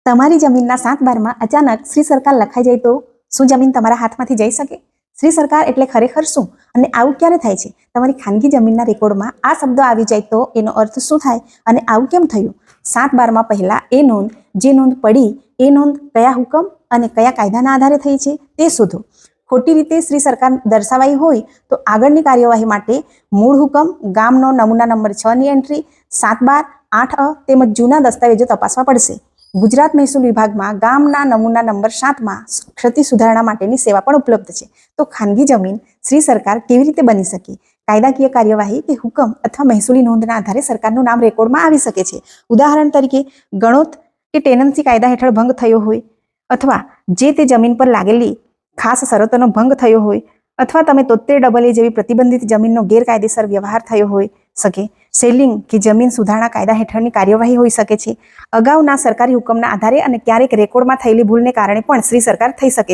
તમારી જમીનના 7/12માં અચાનક શ્રી સરકાર લખાઈ જાય તો શું જમીન તમારા હાથમાંથી જઈ શકે? શ્રી સરકાર એટલે ખરેખર શું અને આવું ક્યારે થાય છે? તમારી ખાનગી જમીનના રેકોર્ડમાં આ શબ્દો આવી જાય તો એનો અર્થ શું થાય અને આવું કેમ થયું? 7/12માં પહેલા એ નોંધ, જે નોંધ પડી એ નોંધ કયા હુકમ અને કયા કાયદાના આધારે થઈ છે તે શોધો. ખોટી રીતે શ્રી સરકાર દર્શાવાઈ હોય તો આગળની કાર્યવાહી માટે મૂળ હુકમ, ગામનો નમૂના નંબર 6ની એન્ટ્રી, 7/12, 8A તેમજ જૂના દસ્તાવેજો તપાસવા પડશે. ગુજરાત મહેસૂલ વિભાગમાં ગામના નમૂના નંબર 7માં ક્ષતિ સુધારણા માટેની સેવા પણ ઉપલબ્ધ છે. તો ખાનગી જમીન શ્રી સરકાર કેવી રીતે બની શકે? કાયદાકીય કાર્યવાહી કે હુકમ અથવા મહેસૂલી નોંધના આધારે સરકારનું નામ રેકોર્ડમાં આવી શકે છે. ઉદાહરણ તરીકે ગણોત કે ટેનન્સી કાયદા હેઠળ ભંગ થયો હોય, અથવા જે તે જમીન પર લાગેલી ખાસ શરતોનો ભંગ થયો હોય, અથવા તમે 73AA જેવી પ્રતિબંધિત જમીનનો ગેરકાયદેસર વ્યવહાર થયો હોઈ શકે. સેલિંગ કે જમીન સુધારણા કાયદા હેઠળની કાર્યવાહી હોઈ શકે છે. અગાઉના સરકારી હુકમના આધારે અને ક્યારેક રેકોર્ડમાં થયેલી ભૂલને કારણે પણ શ્રી સરકાર થઈ શકે.